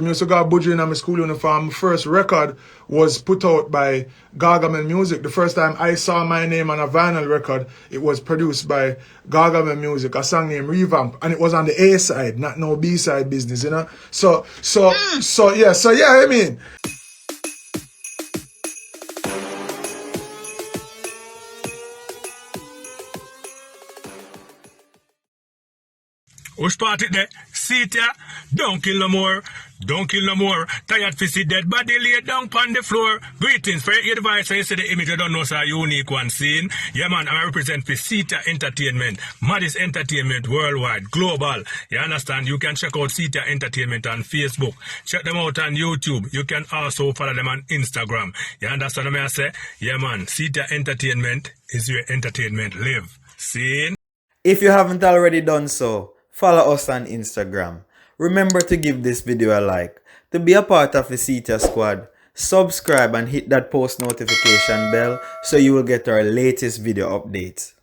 I used to go Buju in my school uniform. My first record was put out by Gargamel Music. The first time I saw my name on a vinyl record, it was produced by Gargamel Music, a song named Revamp. And it was on the A side, not no B side business, you know? So yeah, I mean. Who started there? Seetyah, don't kill no more. Don't kill no more. Tired to see dead body lay down on the floor. Greetings for your advice. You see the image, you don't know, so unique one scene. Yeah, man, I represent for Seetyah Entertainment. Maddest Entertainment worldwide, global. You understand? You can check out Seetyah Entertainment on Facebook. Check them out on YouTube. You can also follow them on Instagram. You understand what I say? Yeah, man, Seetyah Entertainment is where entertainment live. See? If you haven't already done so, follow us on Instagram. Remember to give this video a like. To be a part of the Seetyah squad, subscribe and hit that post notification bell so you will get our latest video updates.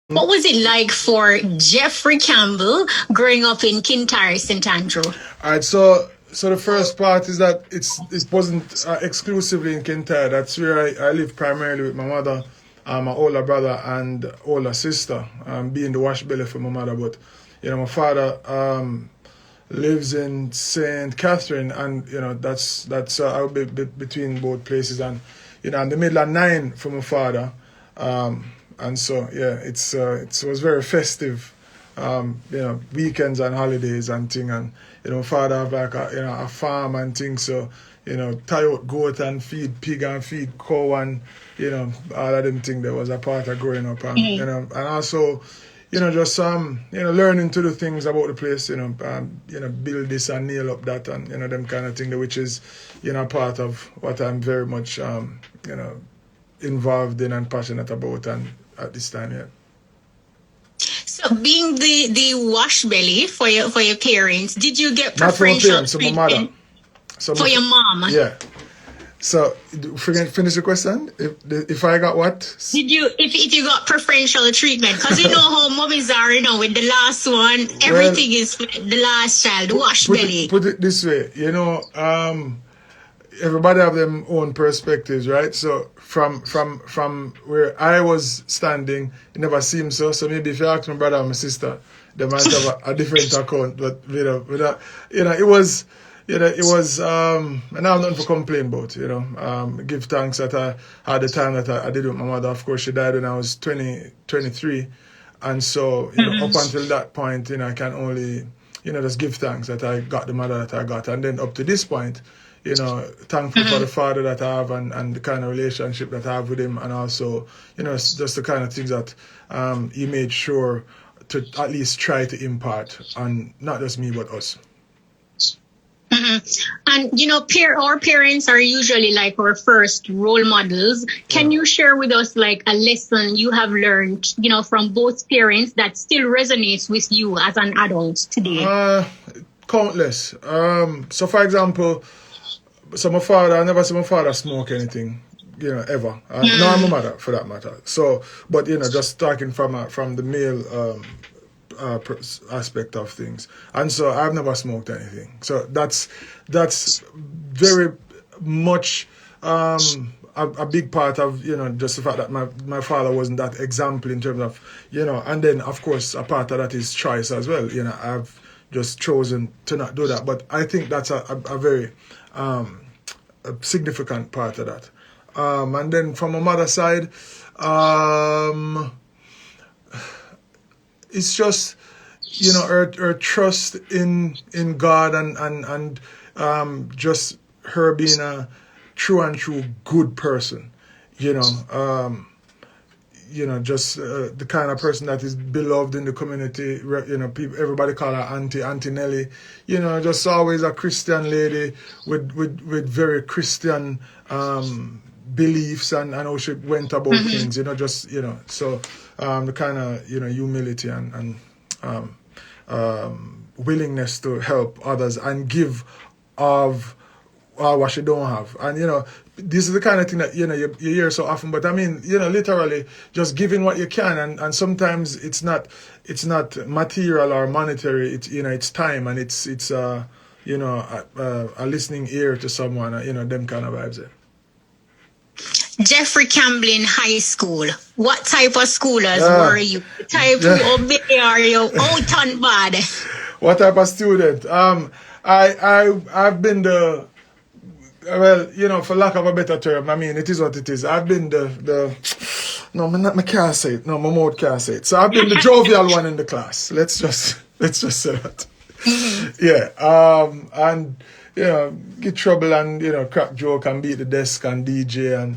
What was it like for Jeffrey Campbell growing up in Kintyre, St. Andrew? Alright, so the first part is that it wasn't exclusively in Kintyre. That's where I live primarily with my mother, my older brother and older sister, being the wash belly for my mother. But you know, my father lives in St. Catherine, and you know that's I'll be between both places, and you know, in the middle of 9 for my father, and so yeah, it was very festive, you know, weekends and holidays and thing, and you know, my father have like a farm and things, so you know, tie out goat and feed pig and feed cow, and you know, all of them things that was a part of growing up, and you know, and also, you know, just you know, learning to do things about the place, you know, build this and nail up that, and you know, them kind of thing, which is, you know, part of what I'm very much you know, involved in and passionate about, and at this time, yeah. So, being the wash belly for your parents, did you get Not for my preferential parents, so my mother. treatment for your mom? Yeah. So, finish the question. If I got what? Did you, if you got preferential treatment? Because you know how mommies are, you know, with the last one, everything is for the last child, wash belly. Put it this way, you know, everybody have their own perspectives, right? So, from where I was standing, it never seemed so. So maybe if you ask my brother or my sister, they might have a different account. But you know, it was. You know, it was, and I have nothing to complain about, you know. Give thanks that I had the time that I did with my mother. Of course, she died when I was 23. And so, you know, up until that point, you know, I can only, you know, just give thanks that I got the mother that I got. And then up to this point, you know, thankful for the father that I have, and the kind of relationship that I have with him. And also, you know, just the kind of things that he made sure to at least try to impart on not just me, but us. And you know, our parents are usually like our first role models. Can you share with us like a lesson you have learned, you know, from both parents that still resonates with you as an adult today? Countless. So for example, I never see my father smoke anything, you know, ever. Nor my mother, for that matter. So, but you know, just talking from the male aspect of things, and so I've never smoked anything. So that's very much a big part of, you know, just the fact that my father wasn't that example in terms of, you know, and then of course a part of that is choice as well. You know, I've just chosen to not do that, but I think that's a very a significant part of that. And then from my mother's side, it's just, you know, her trust in God, and just her being a true good person, you know, just the kind of person that is beloved in the community. You know, everybody call her Auntie Nelly. You know, just always a Christian lady with very Christian beliefs, and how she went about things. You know, just, you know, so the kind of, you know, humility and willingness to help others and give of what she don't have. And you know, this is the kind of thing that, you know, you hear so often, but I mean, you know, literally just giving what you can, and sometimes it's not material or monetary. It's, you know, it's time, and it's you know, a listening ear to someone, you know, them kind of vibes there. Jeffrey Camblin High School. What type of schoolers were you? The type who obey or you out on bad? What type of student? I've been the, well, you know, for lack of a better term, I mean, it is what it is. I've been no, I can't say it. No, my mouth can't say it. So I've been the jovial one in the class. Let's just say that. Yeah. And, you know, get trouble and, you know, crack joke and beat the desk and DJ and,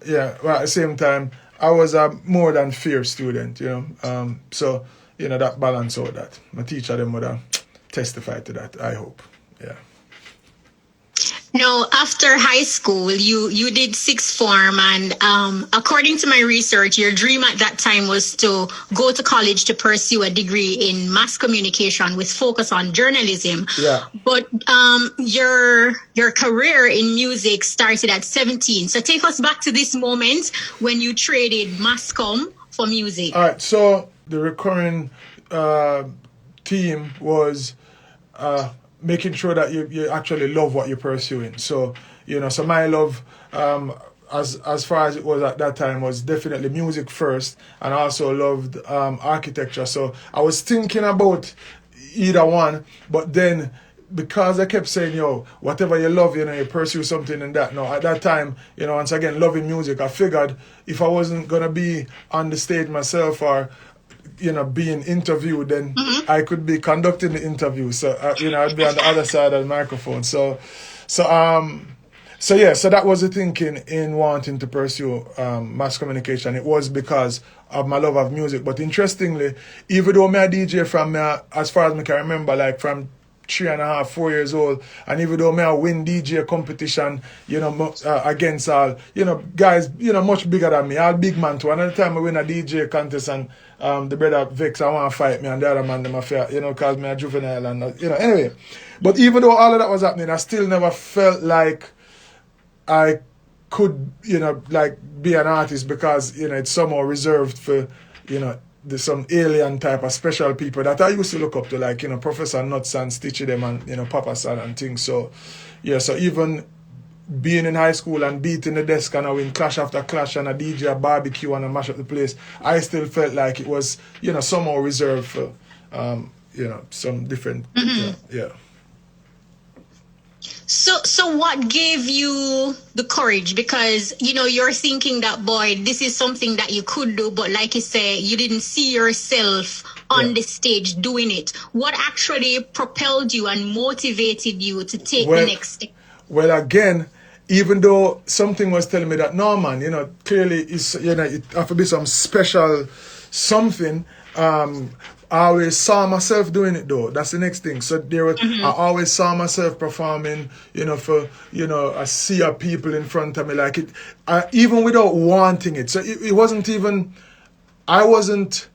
yeah. But at the same time, I was a more than fair student, you know. So, you know, that balance out that. My teacher, them would testify to that, I hope. Yeah. Now, after high school, you did sixth form, and according to my research, your dream at that time was to go to college to pursue a degree in mass communication with focus on journalism. Yeah. But your career in music started at 17. So take us back to this moment when you traded mass comm for music. All right. So the recurring theme was making sure that you actually love what you're pursuing. So, you know, so my love, as far as it was at that time, was definitely music first, and I also loved architecture. So I was thinking about either one, but then because I kept saying, yo, whatever you love, you know, you pursue something in that. No, at that time, you know, once again, loving music, I figured if I wasn't going to be on the stage myself or, you know, being interviewed, then I could be conducting the interview. So, you know, I'd be on the other side of the microphone. So yeah, so that was the thinking in wanting to pursue mass communication. It was because of my love of music. But interestingly, even though I'm a DJ from, as far as I can remember, like from 3.5, 4 years old, and even though I win DJ competition, you know, against all, you know, guys, you know, much bigger than me, all big man too. Another time I win a DJ contest and the brother Vex, I want to fight me, and the other man, them affair, you know, cause me a juvenile and, you know, anyway. But even though all of that was happening, I still never felt like I could, you know, like be an artist because, you know, it's somehow reserved for, you know, there's some alien type of special people that I used to look up to, like, you know, Professor Nuts and Stitchy them and, you know, Papa San and things. So, yeah, so even being in high school and beating the desk and I win clash after clash and a DJ a barbecue and a mash up the place, I still felt like it was, you know, somehow reserved for, you know, some different, yeah. So what gave you the courage? Because, you know, you're thinking that, boy, this is something that you could do, but like you say, you didn't see yourself on the stage doing it. What actually propelled you and motivated you to take the next step? Well, again, even though something was telling me that, no, man, you know, clearly it's, you know, it have to be some special something. I always saw myself doing it though. That's the next thing. So there was, I always saw myself performing, you know, for, you know, a sea of people in front of me, like it, even without wanting it. So it wasn't even, I wasn't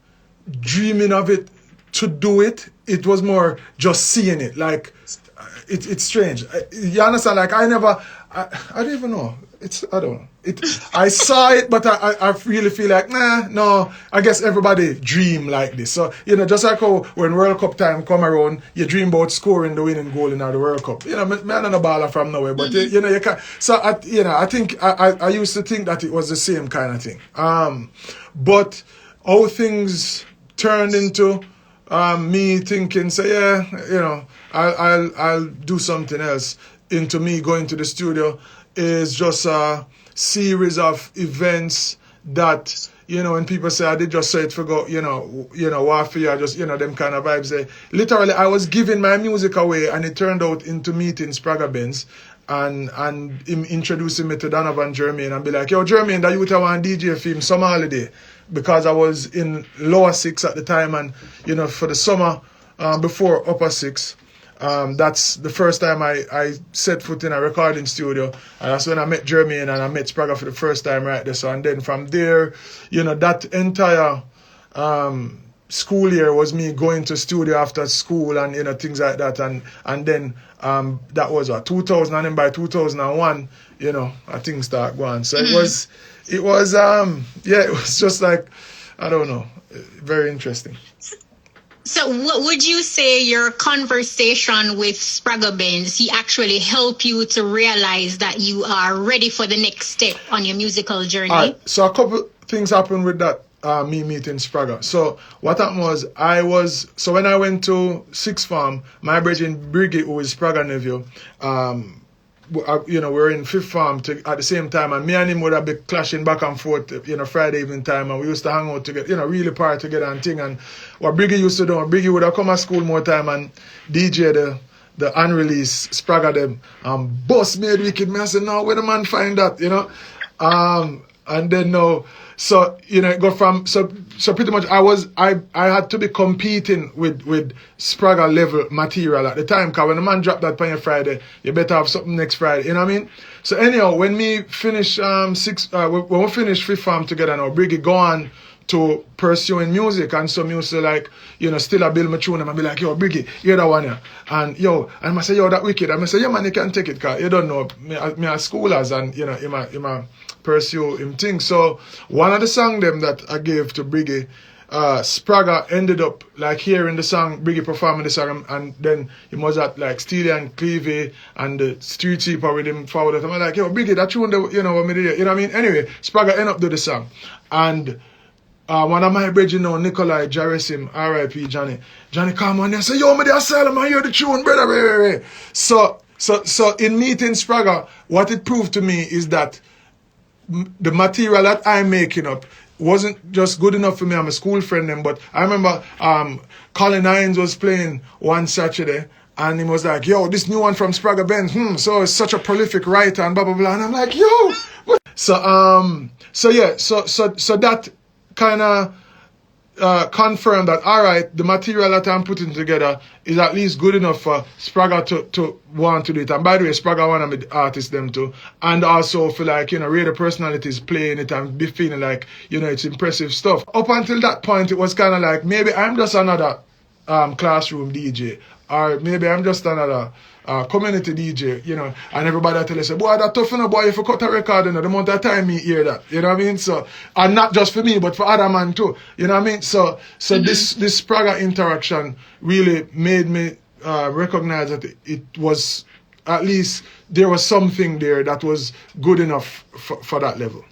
dreaming of it to do it. It was more just seeing it. Like, it's strange. You understand? Like, I don't even know. I don't know. I saw it, but I really feel like, no, I guess everybody dream like this. So, you know, just like how when World Cup time come around, you dream about scoring the winning goal in the World Cup. You know, I'm not a baller from nowhere, but, you know, you can. So, you know, I think I used to think that it was the same kind of thing. But how things turned into me thinking, so yeah, you know, I'll do something else, into me going to the studio is just a series of events that, you know, when people say I did just say it for go, you know, warfare, just, you know, them kind of vibes there. Literally, I was giving my music away and it turned out into meeting Spragga Benz and him introducing me to Donovan Jermaine and be like, yo, Jermaine, that you want DJ film summer holiday. Because I was in lower six at the time and, you know, for the summer before upper six, that's the first time I set foot in a recording studio, and that's when I met Jermaine and I met Spragga for the first time right there. So, and then from there, you know, that entire school year was me going to studio after school and, you know, things like that, and then that was 2000, and then by 2001, you know, things start going. So it was yeah, it was just like, I don't know, very interesting. So what would you say your conversation with Spragga Benz, he actually helped you to realize that you are ready for the next step on your musical journey? All right, so a couple things happened with that, me meeting Spragga. So what happened was, so when I went to sixth form, my brother Briggy, who is Spragga nephew, we were in fifth form at the same time, and me and him would have been clashing back and forth, Friday evening time, and we used to hang out together, really party together and thing. And what Briggy used to do, Briggy would have come at school more time and DJ the unreleased Spragga them, boss made wicked. Me I said, no, where the man find that, and then no. So it go from so pretty much I had to be competing with Spragga level material at the time, because when the man dropped that on your Friday, you better have something next Friday, you know what I mean? So anyhow, when we finish when we finish fifth form together now, Briggy go on to pursuing music, and so me used to still a build my tune and I be like, yo, Briggy, you're that one here. And I say, yo, that wicked. And I say, yeah man, you can take it, cause you don't know me as schoolers, and he pursue him thing. So one of the song them that I gave to Briggy, Spragga ended up like hearing the song, Briggy performing the song, and then he was at like Seetyah and Clevie and the Street Cheaper with him forward. I'm like, yo, Briggy, that tune, what me did, what I mean? Anyway, Spragga ended up do the song. And one of my brethren now, Nikolai Jarisim, R.I.P. Johnny come on there and say, yo, me the asylum, I hear the tune, brother. So in meeting Spragga, what it proved to me is that the material that I'm making up wasn't just good enough for me. I'm a school friend then, but I remember Colin Hines was playing one Saturday, and he was like, yo, this new one from Spragga Benz, so it's such a prolific writer and blah blah blah. And I'm like, yo, what? So that kind of confirmed that, all right, the material that I'm putting together is at least good enough for Spragga to want to do it. And by the way, Spragga one of the artists them too, and also for like radio personalities playing it and be feeling like it's impressive stuff. Up until that point, it was kind of like maybe I'm just another classroom DJ, or maybe I'm just another community DJ, and everybody tell us, boy, that tough, boy, if you cut a record, the amount of time me hear that, you know what I mean? So, and not just for me, but for other man too, you know what I mean? So this Spragga interaction really made me recognize that it was, at least there was something there that was good enough for that level.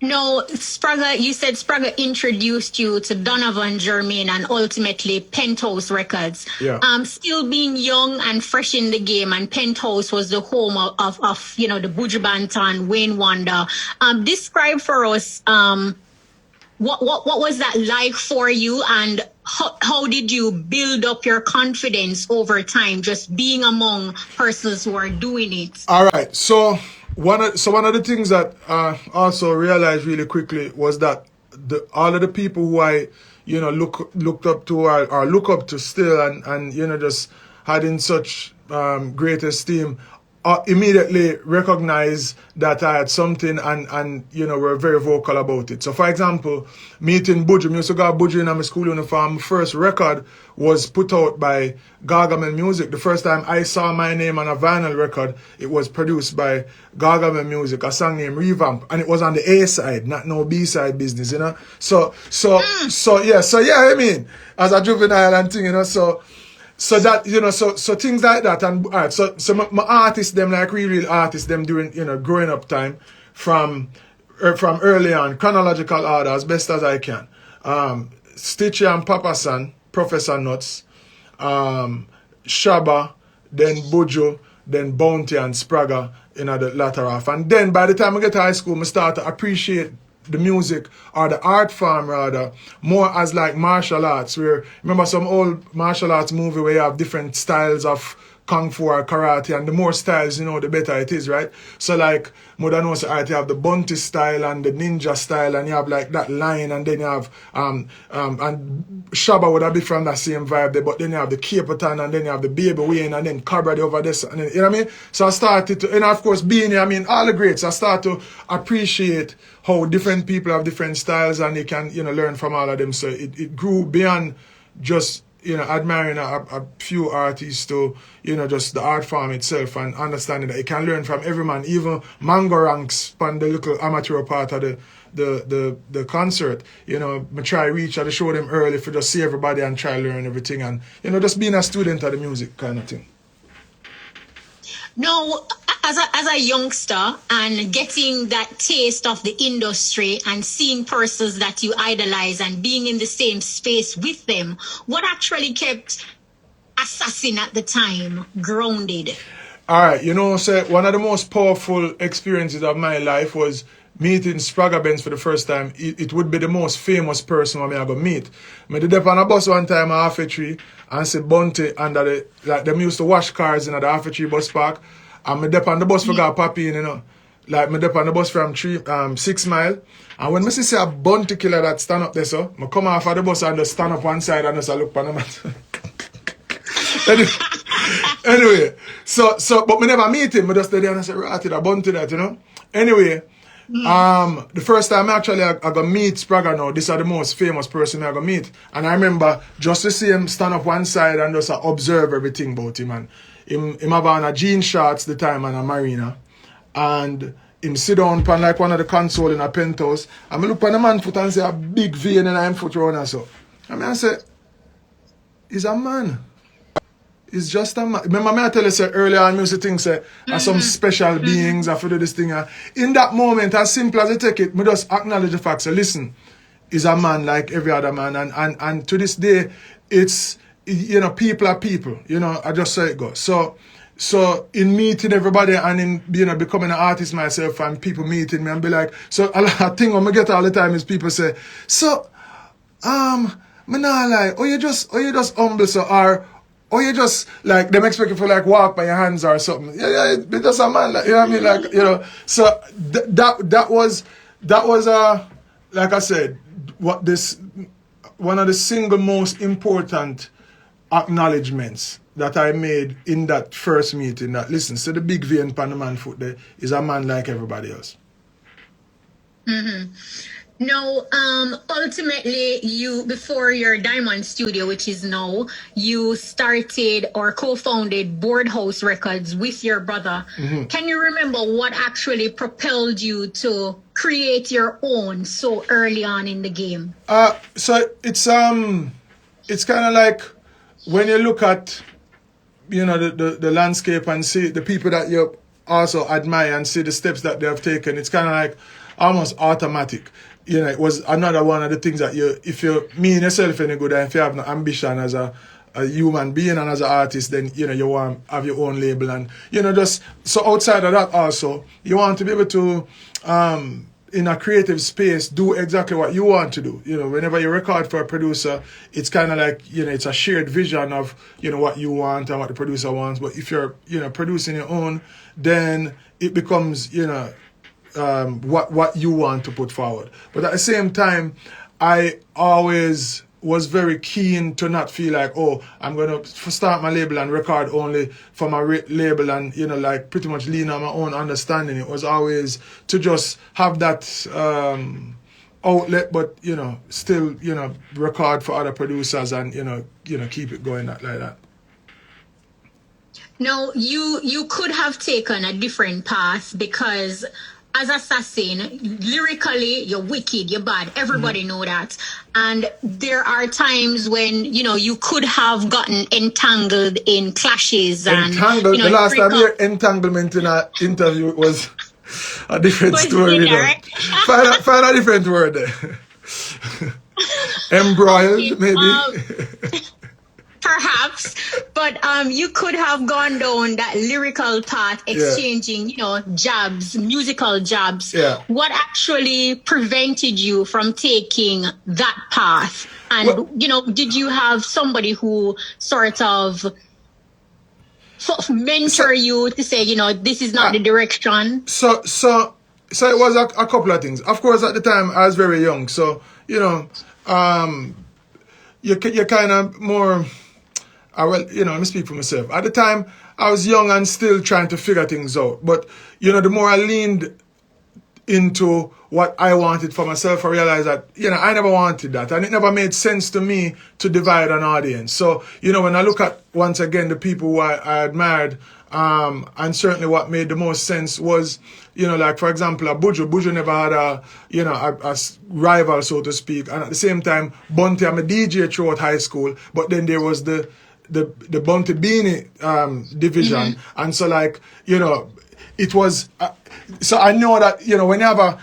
No, Spragga, you said Spragga introduced you to Donovan Germain and ultimately Penthouse Records. Yeah. Still being young and fresh in the game, and Penthouse was the home of the Buju Banton, Wayne Wonder. Describe for us what was that like for you, and how did you build up your confidence over time, just being among persons who are doing it? All right, so one of the things that I also realized really quickly was that all of the people who I looked up to or look up to still, and just had in such great esteem, immediately recognized that I had something and were very vocal about it. So for example, meeting Buju, I used to go Buju in my school uniform. First record was put out by Gargamel Music. The first time I saw my name on a vinyl record, it was produced by Gargamel Music, a song named Revamp, and it was on the A side, not no B side business, So I mean, as a juvenile and thing, so that, so things like that. And all right, so my artists, them like real artists, them during, growing up time from early on, chronological order as best as I can. Seetyah and Papa San, Professor Nuts, Shabba, then Buju, then Bounty and Spragga in the latter half. And then by the time I get to high school, I start to appreciate the music, or the art form rather, more as like martial arts, where, remember some old martial arts movie where you have different styles of kung fu or karate, and the more styles, the better it is, right? So like, modern also art, you have the Bunty style and the ninja style, and you have like that line, and then you have, and Shabba would have been from that same vibe there, but then you have the Caperton, and then you have the Baby Wayne, and then Cabra over this, and then, you know what I mean? So I started to, and of course being here, all the greats, I start to appreciate how different people have different styles, and you can, learn from all of them. So it grew beyond just, admiring a few artists to, just the art form itself, and understanding that you can learn from every man, even Mango ranks on the little amateur part of the concert. You know, I try reach out to show them early for just see everybody and try learn everything, and you know, just being a student of the music kind of thing. Now, as a youngster and getting that taste of the industry and seeing persons that you idolize and being in the same space with them, what actually kept Assassin at the time grounded? All right, you know, so one of the most powerful experiences of my life was meeting Spragga Benz for the first time. It would be the most famous person I go meet. I did up on a bus one time at Half Tree and see Banton under the, like them used to wash cars in the Half Tree bus park. And I dip on the bus for got Papi in, you know. Like I dip on the bus from 6 Mile. And when I see a bounty killer that stand up there, so I come off of the bus and just stand up one side and just look on the man. Anyway, so but me never meet him. I just stay there and I say, right, I bounty that, you know. Anyway, the first time actually I got meet Spragga now, this is the most famous person I got meet. And I remember just to see him stand up one side and just observe everything about him. And him have on a jean shorts the time and a marina. And him sit down upon like one of the console in a penthouse. And I look on the man foot and say a big vein in him foot round and so. And I say, he's a man. He's just a man. Remember me I tell you say earlier on, I used to think say some special beings have to do this thing. In that moment, as simple as I take it, I just acknowledge the fact, say, listen, he's a man like every other man. And to this day, it's, you know, people are people. You know, I just say it goes. So in meeting everybody and in, you know, becoming an artist myself and people meeting me and be like, so a thing I get all the time is people say, so, me nah lie, or you just humble so, or you just like them expect you to like walk by your hands or something. Yeah, it's just a man, like, you know what I mean, like, you know. So that was like I said, one of the single most important acknowledgements that I made in that first meeting. That listen, so the big vein pan the man foot there is a man like everybody else. Now, ultimately, you, before your Diamond Studio, which is now, you started or co-founded Boardhouse Records with your brother. Can you remember what actually propelled you to create your own so early on in the game? So it's kind of like when you look at, you know, the landscape and see the people that you also admire and see the steps that they have taken, it's kind of like almost automatic. You know, it was another one of the things that if you mean yourself any good and if you have no ambition as a human being and as an artist, then, you know, you want to have your own label. And, you know, just, so outside of that also, you want to be able to, in a creative space, do exactly what you want to do. You know, whenever you record for a producer, it's kind of like, you know, it's a shared vision of, you know, what you want and what the producer wants. But if you're, you know, producing your own, then it becomes, you know, what you want to put forward. But at the same time, I always was very keen to not feel like, oh, I'm going to start my label and record only for my label and, you know, like pretty much lean on my own understanding. It was always to just have that outlet, but, you know, still, you know, record for other producers and, you know, keep it going like that. Now, you could have taken a different path because as Assassin, lyrically, you're wicked, you're bad. Everybody know that. And there are times when, you know, you could have gotten entangled in clashes. Entangled? And, you know, the last time your entanglement in an interview was a different story. You know. Right? Find a different word there. Embroiled, maybe. Perhaps, but you could have gone down that lyrical path, exchanging, you know, jabs, musical jabs. Yeah. What actually prevented you from taking that path? And, you know, did you have somebody who sort of mentor you to say, you know, this is not the direction? So it was a couple of things. Of course, at the time, I was very young. So, you know, you're kind of more... well, you know, let me speak for myself. At the time, I was young and still trying to figure things out. But, you know, the more I leaned into what I wanted for myself, I realized that, I never wanted that. And it never made sense to me to divide an audience. So, when I look at, once again, the people who I admired, and certainly what made the most sense was, like, for example, Buju. Buju never had a rival, so to speak. And at the same time, Banton, I'm a DJ throughout high school, but then there was the Bounty Beanie division. And so, like, it was, so I know that, when you have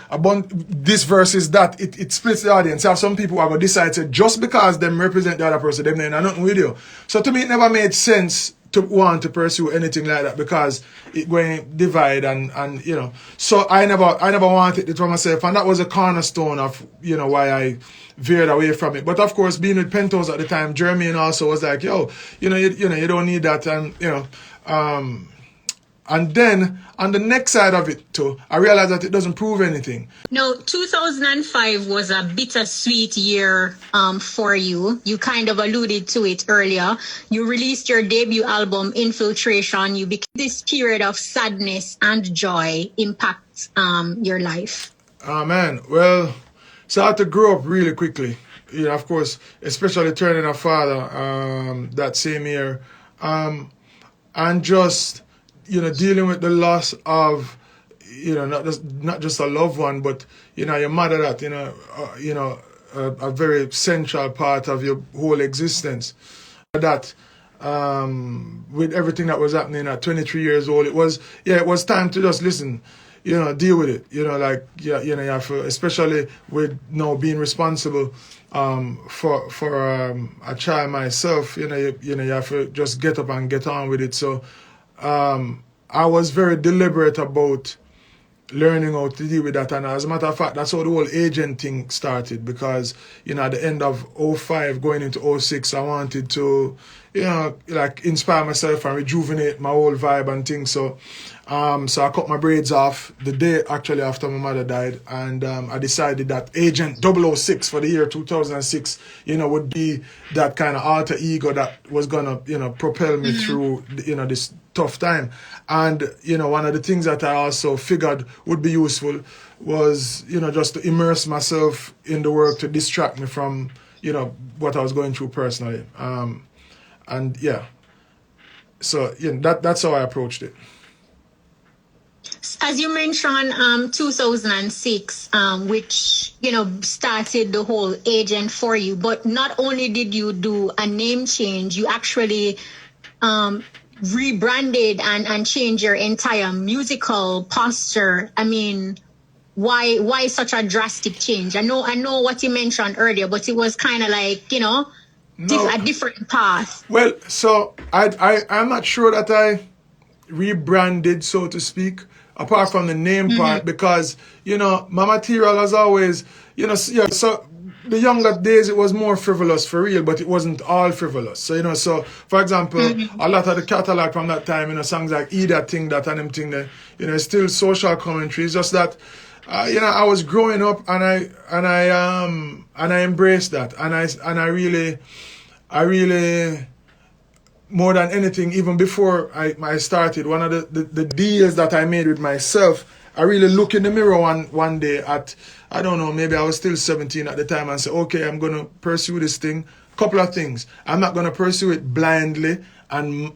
this versus that, it splits the audience. You have some people who are going to decide to, just because them represent the other person, them ain't nothing with you. So to me, it never made sense to want to pursue anything like that, because it going to divide and so I never wanted it for myself, and that was a cornerstone of why I veered away from it. But of course, being with Pentos at the time, Jermaine also was like, yo, you don't need that, and and then on the next side of it too, I realized that it doesn't prove anything. No, 2005 was a bittersweet year for you. You kind of alluded to it earlier. You released your debut album, Infiltration. You became this period of sadness and joy impact your life. Man, well, so I had to grow up really quickly. Of course, especially turning a father that same year, and just dealing with the loss of, not just a loved one, but your mother, that a very central part of your whole existence. That with everything that was happening at 23 years old, it was time to just listen, deal with it. You have to, especially with now being responsible for a child myself. You have to just get up and get on with it. So I was very deliberate about learning how to deal with that, and as a matter of fact, that's how the whole agent thing started, because at the end of 05 going into 06, I wanted to like inspire myself and rejuvenate my whole vibe and things. So so I cut my braids off the day actually after my mother died, and I decided that Agent 006 for the year 2006 would be that kind of alter ego that was gonna propel me through this tough time. And one of the things that I also figured would be useful was just to immerse myself in the work to distract me from what I was going through personally, and so that's how I approached it. As you mentioned, 2006, which started the whole agent for you, but not only did you do a name change, you actually rebranded and changed your entire musical posture. I mean, why such a drastic change? I know what you mentioned earlier, but it was kind of like a different path. Well, so I'm not sure that I rebranded, so to speak, apart from the name part, because my material has always so the younger days it was more frivolous for real, but it wasn't all frivolous. So so for example, a lot of the catalog from that time, songs like That Thing, That and them thing there, still social commentary. It's just that I was growing up, and I embraced that, and I really more than anything, even before I started, one of the deals that I made with myself, I really look in the mirror one day at, I don't know, maybe I was still 17 at the time, and say, okay, I'm going to pursue this thing. Couple of things. I'm not going to pursue it blindly and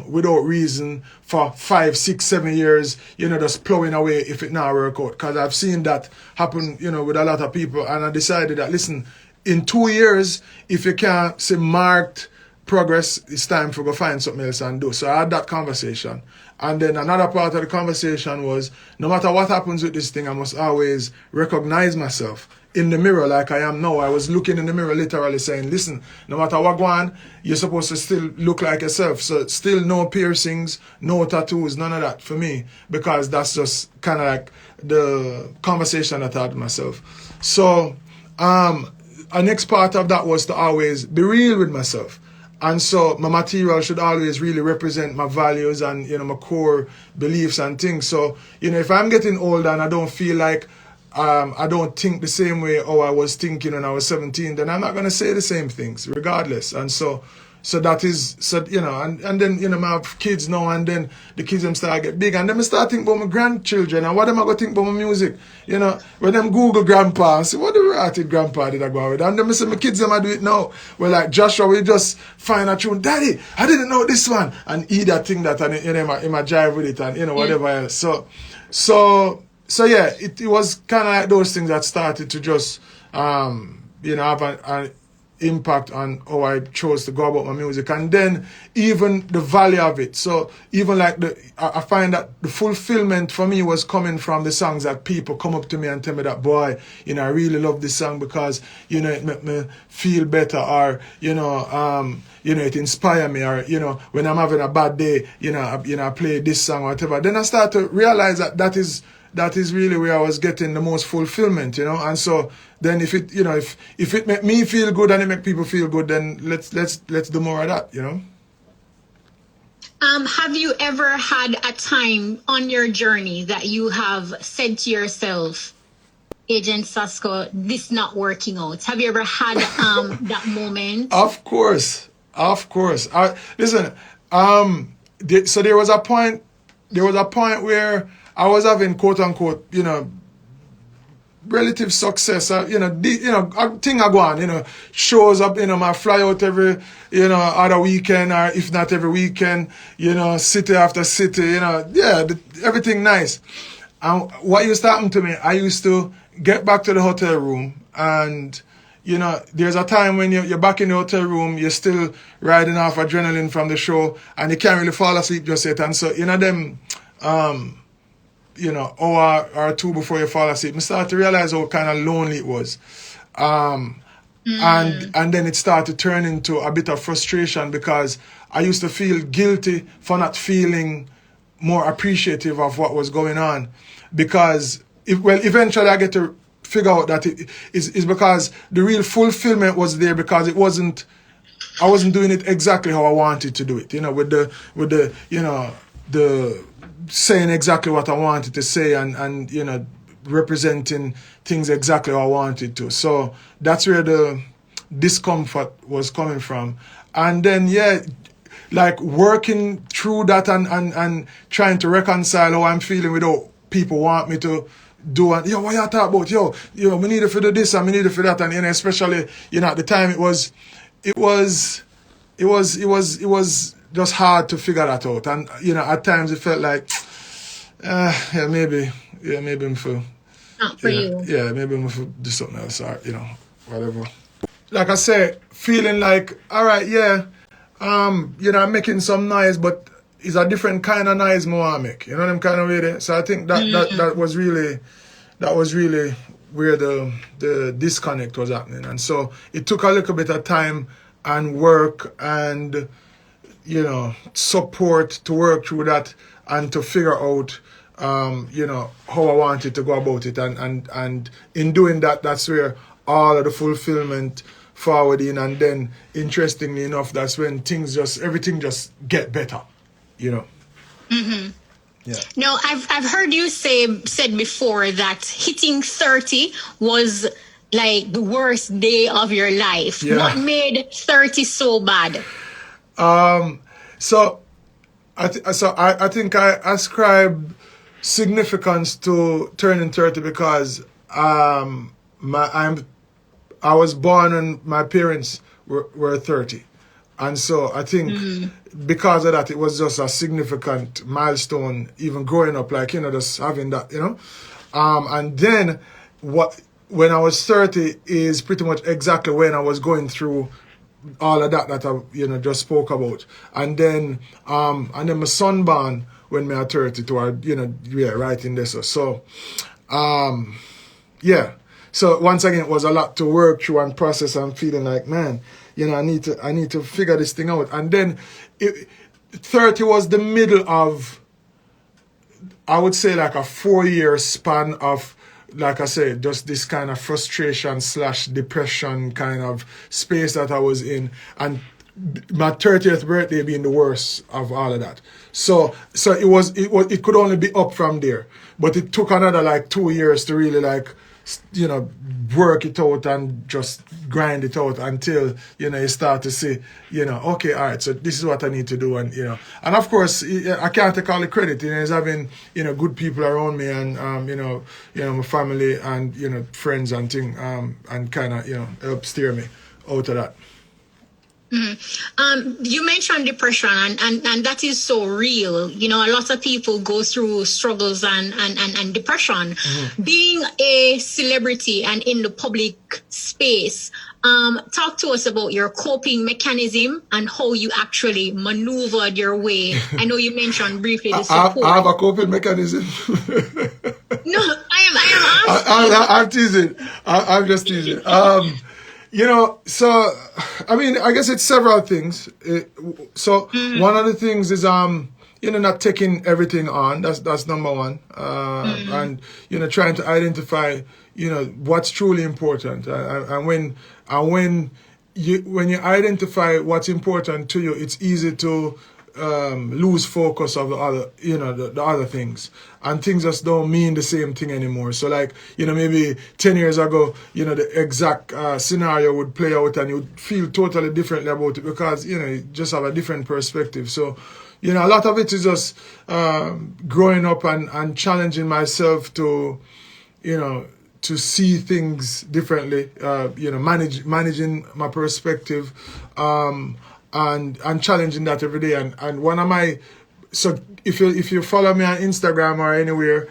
without reason for 5, 6, 7 years, just plowing away if it not work out. Because I've seen that happen, with a lot of people, and I decided that, listen, in 2 years, if you can't see marked progress, it's time for go find something else and do. So I had that conversation. And then another part of the conversation was, no matter what happens with this thing, I must always recognize myself in the mirror like I am now. I was looking in the mirror literally saying, listen, no matter what go on, you're supposed to still look like yourself. So still no piercings, no tattoos, none of that for me, because that's just kind of like the conversation that I had with myself. So a next part of that was to always be real with myself. And so my material should always really represent my values and, my core beliefs and things. So, if I'm getting older and I don't feel like I don't think the same way I was thinking when I was 17, then I'm not going to say the same things regardless. And so So that is, so, you know, and then, you know, I have kids now, and then the kids them start get big, and then I start thinking about my grandchildren, and what am I going to think about my music? You know, when them Google grandpa, and say, what the rotted grandpa did I go with? And then I say, my kids them I do it now. Well, like Joshua, we just find a tune, Daddy, I didn't know this one, and he that thing that, and you know, he might jive with it, and you know, whatever else. So yeah, it was kind of like those things that started to just, you know, have an impact on how I chose to go about my music, and then even the value of it. So even like I find that the fulfillment for me was coming from the songs that people come up to me and tell me that, boy, you know, I really love this song because, you know, it made me feel better, or, you know, it inspired me, or, you know, when I'm having a bad day, I play this song or whatever. Then I start to realize that is really where I was getting the most fulfillment, you know. And so then if it, you know, if it make me feel good and it make people feel good, then let's do more of that, you know. Have you ever had a time on your journey that you have said to yourself, Agent Sasco, this not working out? Have you ever had that moment? Of course. Listen, so there was a point where I was having quote unquote, you know, relative success. A thing I go on, you know, shows up, you know, I fly out every, you know, other weekend, or if not every weekend, you know, city after city, you know, yeah, everything nice. And what used to happen to me, I used to get back to the hotel room, and, you know, there's a time when you're back in the hotel room, you're still riding off adrenaline from the show, and you can't really fall asleep just yet. And so, you know, them, you know, hour or two before you fall asleep, I started to realize how kind of lonely it was. And then it started to turn into a bit of frustration, because I used to feel guilty for not feeling more appreciative of what was going on. Because, eventually I get to figure out that it is because the real fulfillment was there, because I wasn't doing it exactly how I wanted to do it, you know, with the you know, the saying exactly what I wanted to say, and you know, representing things exactly how I wanted to. So that's where the discomfort was coming from. And then, yeah, like working through that and trying to reconcile how I'm feeling with how people want me to do, and what you talk about, we need it for this and we need it for that, and you know, especially, you know, at the time it was just hard to figure that out. And, you know, at times it felt like, maybe I'm for, not for you. Yeah, maybe I'm for do something else, or, you know, whatever. Like I say, feeling like, all right, yeah, you know, I'm making some noise, but it's a different kind of noise I want to make. You know, them kind of way there. So I think that was really where the disconnect was happening. And so it took a little bit of time and work and, you know, support to work through that and to figure out, you know, how I wanted to go about it. And in doing that, that's where all of the fulfillment forward in. And then, interestingly enough, that's when everything just get better, you know. Mm-hmm. Yeah. No, I've heard you said before that hitting 30 was like the worst day of your life. Yeah. What made 30 so bad? So I think I ascribe significance to turning 30 because I was born and my parents were 30. And so I think because of that, it was just a significant milestone, even growing up, like, you know, just having that, you know. And then when I was 30 is pretty much exactly when I was going through all of that I, you know, just spoke about. And then my son born when me at 32, or, you know, yeah, right in this. So, yeah. So once again, it was a lot to work through and process, and feeling like, man, you know, I need to figure this thing out. And then 30 was the middle of, I would say, like a 4-year span of, like I said, just this kind of frustration / depression kind of space that I was in. And my 30th birthday being the worst of all of that. So it could only be up from there. But it took another like 2 years to really like work it out and just grind it out until, you start to see, okay, all right, so this is what I need to do. And, and of course, I can't take all the credit. It's having, good people around me and, my family and, friends and thing, and kind of, help steer me out of that. You mentioned depression, and that is so real. A lot of people go through struggles and depression. Being a celebrity and in the public space, talk to us about your coping mechanism and how you actually maneuvered your way. I know you mentioned briefly the support. I have a coping mechanism. No, I am asking. I'm teasing. I'm just teasing. So, I mean, I guess it's several things. One of the things is, not taking everything on. That's number one. And, trying to identify, what's truly important. And when you identify what's important to you, it's easy to, lose focus of the other, the other things, and things just don't mean the same thing anymore. So like, maybe 10 years ago, the exact scenario would play out and you would feel totally differently about it because, you just have a different perspective. So, a lot of it is just growing up and challenging myself to, to see things differently, managing my perspective, and challenging that every day. And one of my, so if you follow me on Instagram or anywhere,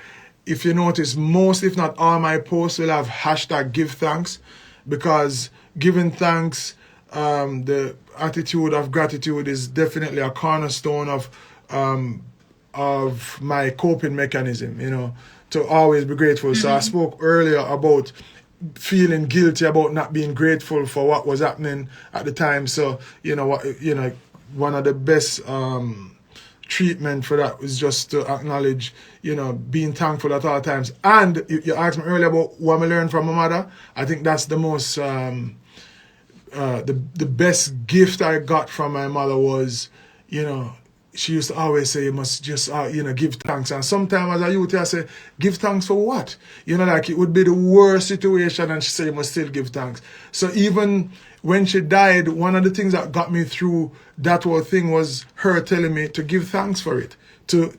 if you notice, most if not all my posts will have hashtag give thanks, because giving thanks, the attitude of gratitude is definitely a cornerstone of my coping mechanism, to always be grateful. So I spoke earlier about feeling guilty about not being grateful for what was happening at the time. So, one of the best treatment for that was just to acknowledge, being thankful at all times. And you asked me earlier about what I learned from my mother. I think that's the most, the best gift I got from my mother was, she used to always say, you must just, give thanks. And sometimes as a youth, I say, give thanks for what? Like it would be the worst situation and she said, you must still give thanks. So even when she died, one of the things that got me through that whole thing was her telling me to give thanks for it, to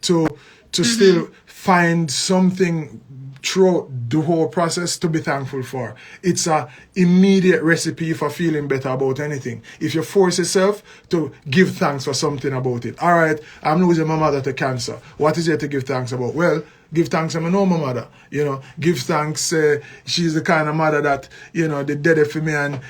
still find something throughout the whole process to be thankful for. It's a immediate recipe for feeling better about anything. If you force yourself to give thanks for something about it. All right, I'm losing my mother to cancer. What is there to give thanks about? Well, give thanks I know my mother. Give thanks she's the kind of mother that, they did it for me and,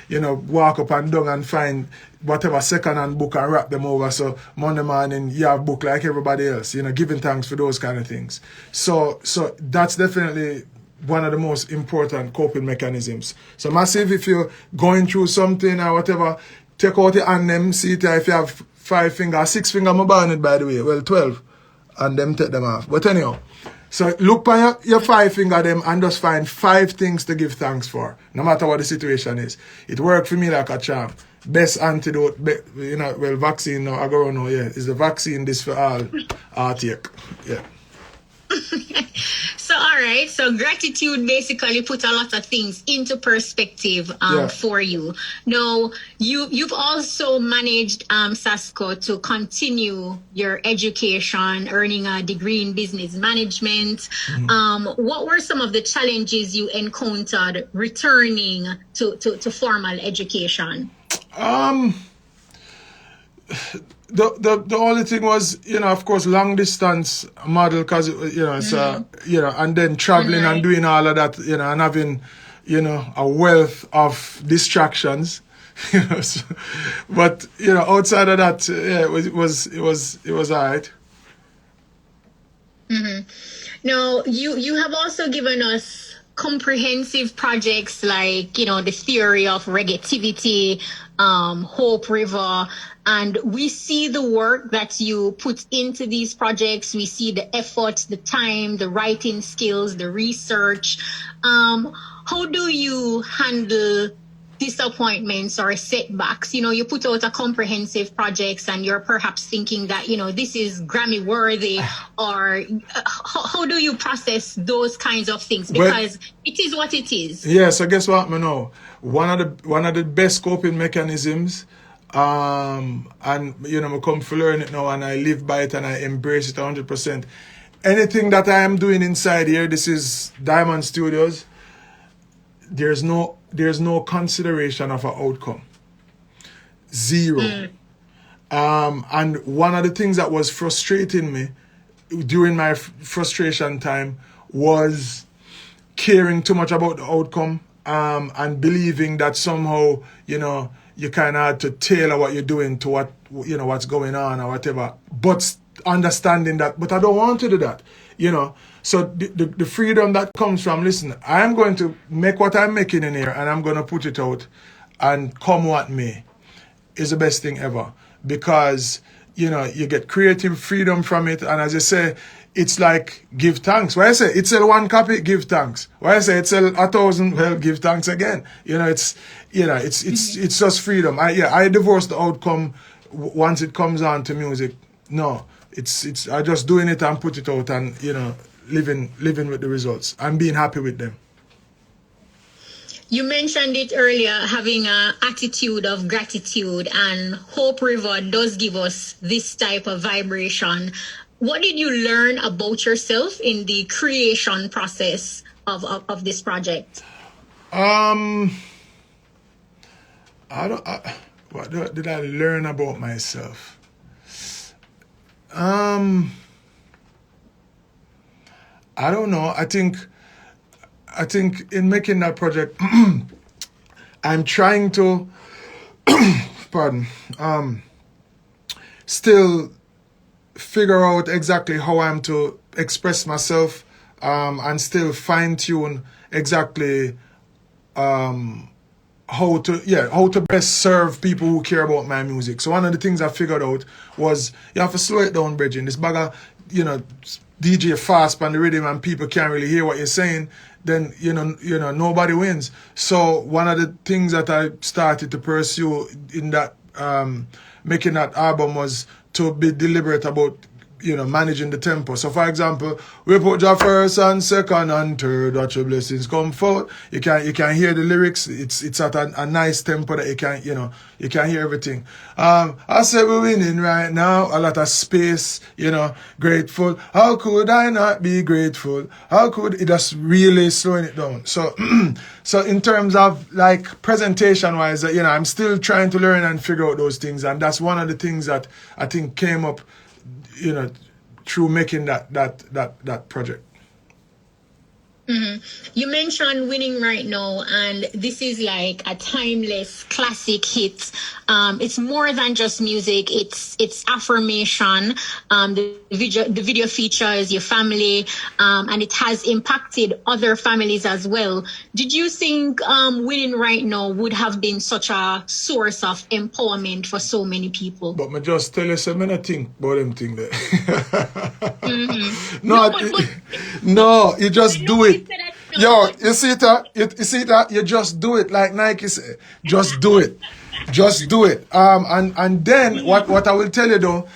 walk up and down and find whatever second-hand book and wrap them over. So Monday morning, you have a book like everybody else, giving thanks for those kind of things. So that's definitely one of the most important coping mechanisms. So massive, if you're going through something or whatever, take out your hand them, see it if you have 5 fingers, 6 fingers, I'm born by the way, well 12, and them take them off. But anyhow, so look by your 5 finger them and just find 5 things to give thanks for, no matter what the situation is. It worked for me like a charm. Best antidote, vaccine now, I go no, yeah, is the vaccine this for all take, yeah. So, all right. So gratitude basically put a lot of things into perspective for you. Now, you've also managed, Sasco, to continue your education, earning a degree in business management. What were some of the challenges you encountered returning to formal education? The only thing was, of course, long distance model, because, it's, and then traveling and doing all of that, and having, a wealth of distractions, so, but, outside of that, it was all right. Now, you have also given us comprehensive projects like, the theory of reggaetivity, Hope River, and we see the work that you put into these projects. We see the effort, the time, the writing skills, the research. How do you handle disappointments or setbacks? You know, you put out a comprehensive projects and you're perhaps thinking that, you know, this is Grammy worthy, or how do you process those kinds of things? Because it is what it is. Yeah, so guess what, man? Know one of the best coping mechanisms, and you know, I come to learn it now and I live by it and I embrace it 100%. Anything that I am doing inside here, this is Diamond Studios. There's no consideration of an outcome. Zero. And one of the things that was frustrating me during my frustration time was caring too much about the outcome, and believing that somehow, you know, you kind of had to tailor what you're doing to what, you know, what's going on or whatever. But understanding that, but I don't want to do that, you know. So the freedom that comes from, listen, I'm going to make what I'm making in here and I'm going to put it out, and come what may, is the best thing ever. Because, you know, you get creative freedom from it. And as I say, it's like give thanks. Why I say it's sell one copy, give thanks. Why I say it's sell 1,000, well, give thanks again. You know, it's just freedom. I divorce the outcome once it comes on to music. No, it's I just doing it and put it out, and, you know, living with the results and being happy with them. You mentioned it earlier, having an attitude of gratitude, and Hope River does give us this type of vibration. What did you learn about yourself in the creation process of this project? What did I learn about myself? I don't know. I think in making that project, I'm trying to, still figure out exactly how I'm to express myself, and still fine tune exactly how to best serve people who care about my music. So one of the things I figured out was you have to slow it down, Bridget. This bagger, you know, DJ fast on the rhythm and people can't really hear what you're saying, then you know nobody wins. So one of the things that I started to pursue in that making that album was to be deliberate about, you know, managing the tempo. So for example, we put your first and second and third, watch your blessings come forth. You can hear the lyrics. It's at a nice tempo that you can hear everything. I said we're winning right now, a lot of space, you know, grateful. How could I not be grateful? How could it, just really slowing it down? So so in terms of like presentation wise, you know, I'm still trying to learn and figure out those things, and that's one of the things that I think came up, you know, through making that project. Mm-hmm. You mentioned winning right now, and this is like a timeless classic hit. It's more than just music. It's affirmation. The video features your family, and it has impacted other families as well. Did you think winning right now would have been such a source of empowerment for so many people? But me just tell you something, I think about them thing there. Mm-hmm. No, you just do it. Yo, you see that? You just do it, like Nike say. Just do it. Just do it. And then what I will tell you though,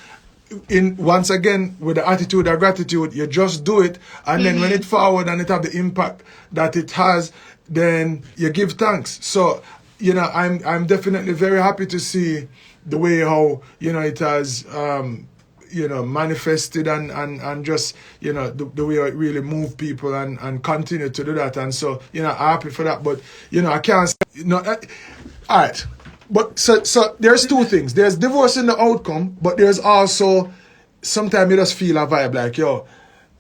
once again with the attitude of gratitude, you just do it, and then when it forward and it have the impact that it has, then you give thanks. So, you know, I'm definitely very happy to see the way how, you know, it has you know, manifested and just, you know, the way it really move people and continue to do that. And so, you know, I'm happy for that. But, you know, I can't, you know, all right. But so there's two things. There's divorcing the outcome, but there's also sometimes you just feel a vibe like, yo,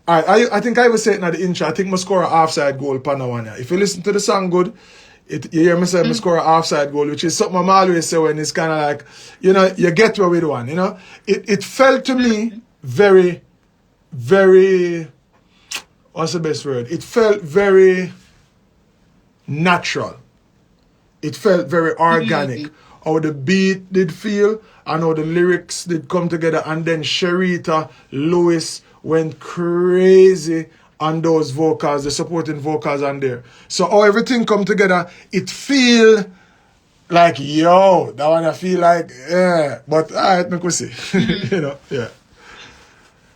I think I was saying at the intro, I think I score an offside goal per now one. If you listen to the song good, you hear me say I score an offside goal, which is something I'm always say when it's kind of like, you know, you get where we do one, you know. It felt to me very, very, what's the best word? It felt very natural. It felt very organic. How the beat did feel and how the lyrics did come together. And then Sharita Lewis went crazy on those vocals, the supporting vocals on there. So how everything come together, it feel like, yo, that one I feel like, yeah. But alright, me could see. You know, yeah.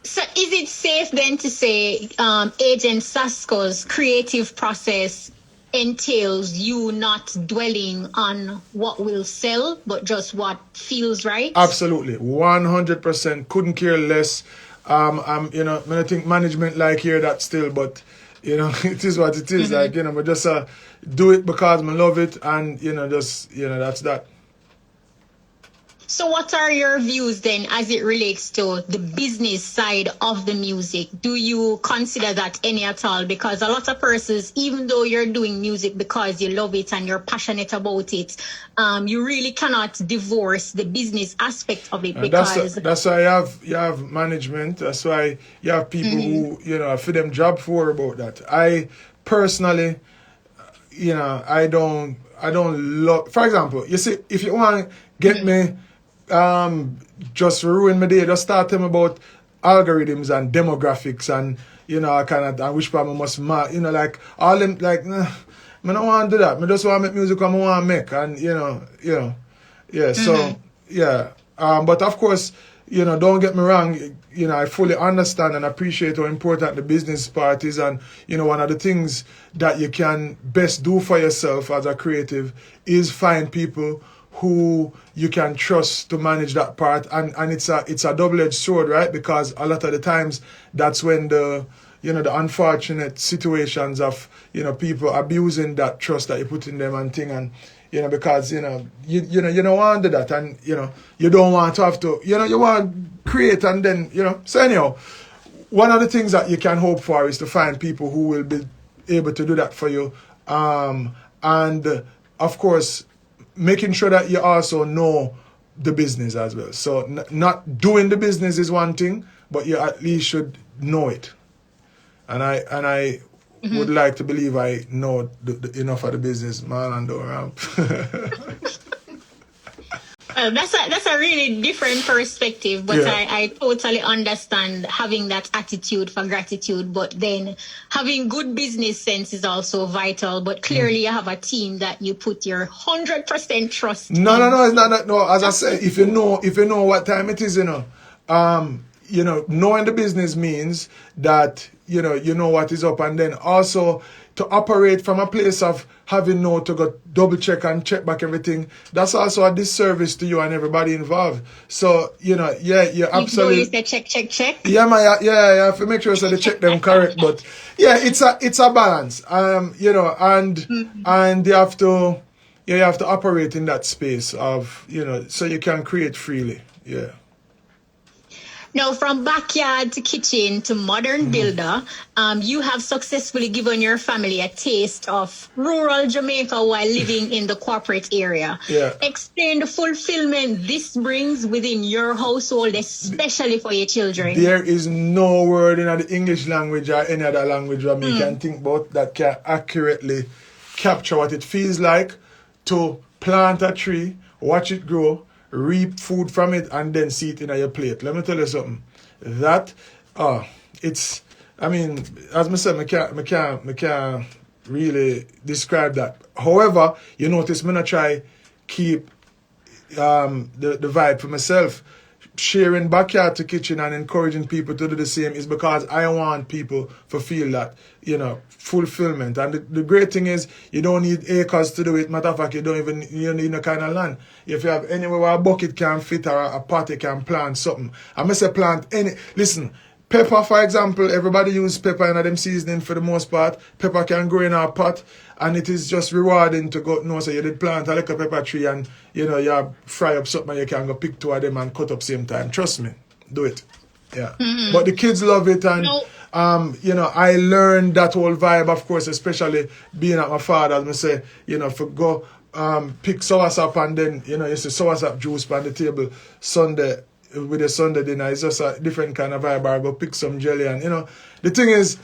So is it safe then to say Agent Sasco's creative process entails you not dwelling on what will sell, but just what feels right? Absolutely, 100%. Couldn't care less. I'm, you know, I think management like hear that still, but you know, it is what it is. Like, you know, but just do it because I love it, and you know, just you know, that's that. So what are your views then as it relates to the business side of the music? Do you consider that any at all? Because a lot of persons, even though you're doing music because you love it and you're passionate about it, you really cannot divorce the business aspect of it, because That's why you have management. That's why you have people who, you know, for them job for about that. I personally, you know, I don't love. For example, you see, if you want to get me, just ruin my day, just start telling me about algorithms and demographics and, you know, I kind of, and which part I must mark, you know, like all them, like, nah, I don't want to do that. I just want to make music I want to make, and you know, yeah. So yeah, but of course, you know, don't get me wrong. You know, I fully understand and appreciate how important the business part is, and you know, one of the things that you can best do for yourself as a creative is find people who you can trust to manage that part, and it's a double-edged sword, right? Because a lot of the times that's when the, you know, the unfortunate situations of, you know, people abusing that trust that you put in them and thing, and you know, because you know you don't want to do that, and you know you don't want to have to, you know, you want to create, and then you know. So anyhow, one of the things that you can hope for is to find people who will be able to do that for you, and of course, making sure that you also know the business as well. So not doing the business is one thing, but you at least should know it. And I would like to believe I know enough of the business, man, and around. That's a really different perspective, but Yeah. I totally understand having that attitude for gratitude, but then having good business sense is also vital. But clearly you have a team that you put your 100% trust in. No, it's not. No, as I said, if you know what time it is, you know, knowing the business means that you know what is up, and then also to operate from a place of having to go double check and check back everything. That's also a disservice to you and everybody involved. So you absolutely. You say check. Yeah, man, yeah. To make sure so they check them correct, but yeah, it's a balance. And you have to operate in that space of, you know, so you can create freely. Yeah. Now, from backyard to kitchen to modern builder, you have successfully given your family a taste of rural Jamaica while living in the corporate area. Yeah. Explain the fulfillment this brings within your household, especially for your children. There is no word in the English language or any other language that me can think about that can accurately capture what it feels like to plant a tree, watch it grow, reap food from it, and then see it in your plate. Let me tell you something. That it's, I mean, as I said, I can't really describe that. However, you notice me not try keep the vibe for myself. Sharing backyard to kitchen and encouraging people to do the same is because I want people to feel that, you know, fulfillment. And the great thing is you don't need acres to do it. Matter of fact, you don't need no kind of land. If you have anywhere where a bucket can fit or a pot, you can plant something. I must say plant any. Listen, pepper, for example, everybody use pepper in them seasoning for the most part. Pepper can grow in a pot, and it is just rewarding to go know so you did plant a little pepper tree, and you know you fry up something and you can go pick two of them and cut up same time. Trust me, do it. Yeah. But the kids love it, and you know, I learned that whole vibe, of course, especially being at my father's. I say, you know, for go pick soursop, and then you know you see soursop juice on the table Sunday. With the Sunday dinner, it's just a different kind of vibe. I go pick some jelly, and you know, the thing is,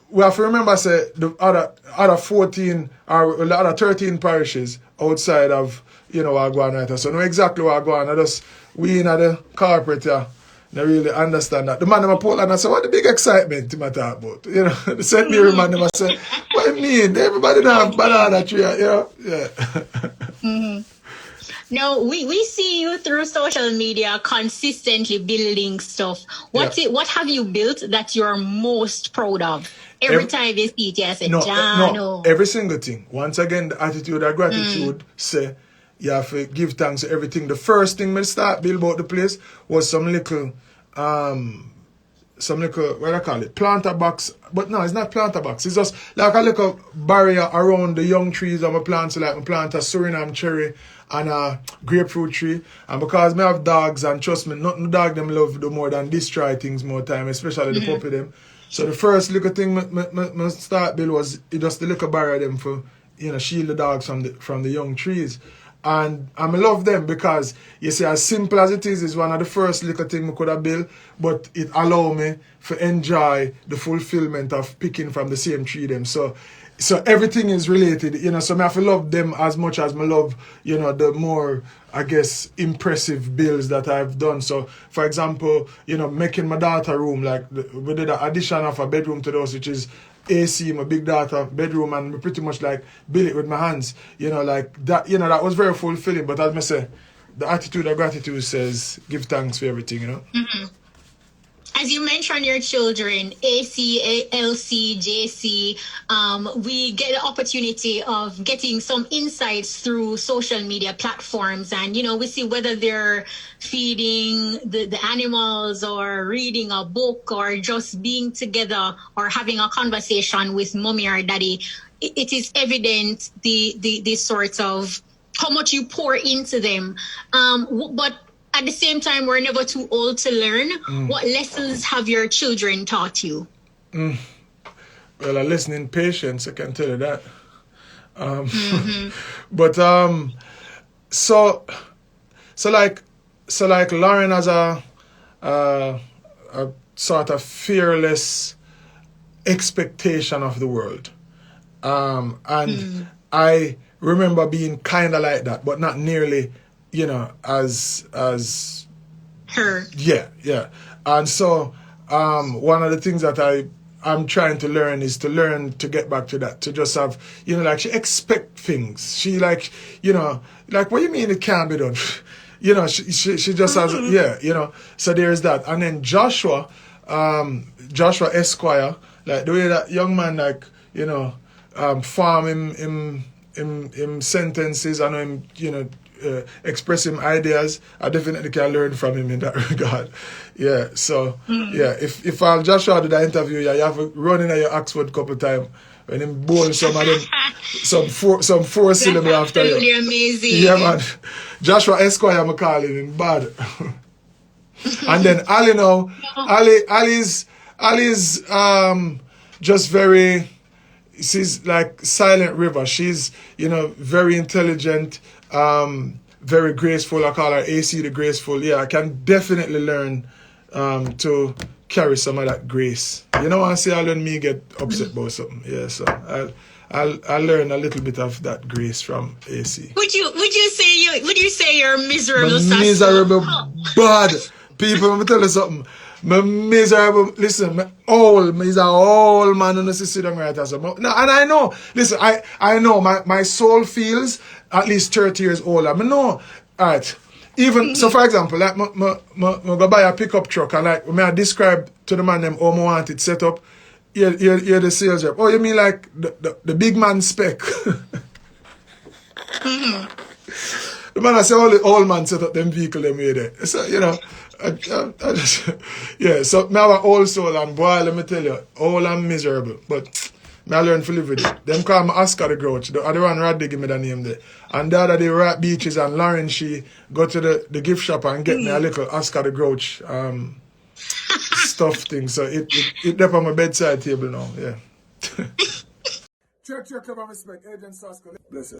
we have to remember, say, the other 14 or the other 13 parishes outside of, you know, what I go on right now. So know exactly what I go on. I just, we in the corporate, yeah, they really understand that. The man in my Portland, I said, what the big excitement to my talk about? You know, the St. Mary man, I said, what do you mean? Everybody don't have banana tree, you know? Yeah. Now we see you through social media consistently building stuff. What have you built that you're most proud of? Every time you see it, you say, no, every single thing. Once again, the attitude of gratitude say you have to give thanks to everything. The first thing me start build about the place was some little what I call it, planter box. But no, it's not planter box. It's just like a little barrier around the young trees of my plants. So like my plant a Suriname cherry and a grapefruit tree. And because me have dogs, and trust me, nothing dog them love do more than destroy things more time, especially the puppy them. So the first little thing me start build was just the little barrier them for, you know, shield the dogs from the young trees. And I love them because, you see, as simple as it is one of the first little things I could have built, but it allowed me to enjoy the fulfillment of picking from the same tree them. So everything is related, you know, so I have to love them as much as I love, you know, the more, I guess, impressive builds that I've done. So, for example, you know, making my daughter room, like, we did an addition of a bedroom to the house, which is AC, my big daughter bedroom, and we pretty much like build it with my hands, you know, like that, you know, that was very fulfilling. But as I say, the attitude of gratitude says give thanks for everything, you know. As you mentioned your children, AC, LC, JC, we get the opportunity of getting some insights through social media platforms. And, you know, we see whether they're feeding the animals or reading a book or just being together or having a conversation with mommy or daddy. It is evident the sort of how much you pour into them. But at the same time, we're never too old to learn. What lessons have your children taught you? Well, a lesson in patience, I can tell you that. But so like Lauren has a sort of fearless expectation of the world, and I remember being kind of like that, but not nearly, you know, as her. Yeah. And so one of the things that I'm trying to learn is to learn to get back to that, to just have, you know, like she expect things. She like, you know, like, what do you mean it can't be done? You know, she just has, yeah, you know, so there's that. And then Joshua Esquire, like the way that young man, like, you know, form him sentences and him, you know, express him ideas. I definitely can learn from him in that regard. Yeah, so yeah, if Joshua did that interview, yeah, you have to run in at your Oxford couple times when him bowl some of them some four syllable after you. Absolutely amazing. Yeah, man. Joshua Esquire, I'm calling him bad. And then Ali now, Ali's just very, she's like Silent River. She's, you know, very intelligent, very graceful. I call her AC the Graceful. Yeah, I can definitely learn to carry some of that grace. You know, I see I learn me get upset about something. Yeah, so I'll learn a little bit of that grace from AC. Would you say you're miserable? Miserable, bad people. Let me tell you something. My miserable, listen, me's a old man on the sit down right as a no, and I know, listen, I know my soul feels at least 30 years older. I know, alright. Even so, for example, like me go buy a pickup truck, and like when I describe to the man them how I want it set up, you're the sales rep. Oh, you mean like the big man spec? The man I say all the old man set up them vehicle them way there. So, you know, I just, yeah, so me have an old soul, and boy, let me tell you, all I'm miserable, but I learn to live with it. Them call me Oscar the Grouch. The other one, Raddy, give me the name there. And the other day, Rat Beaches and Lauren, she go to the gift shop and get me a little Oscar the Grouch stuff thing. So it up on my bedside table now, yeah. Check, come on, respect, Agent Sasco. Bless you.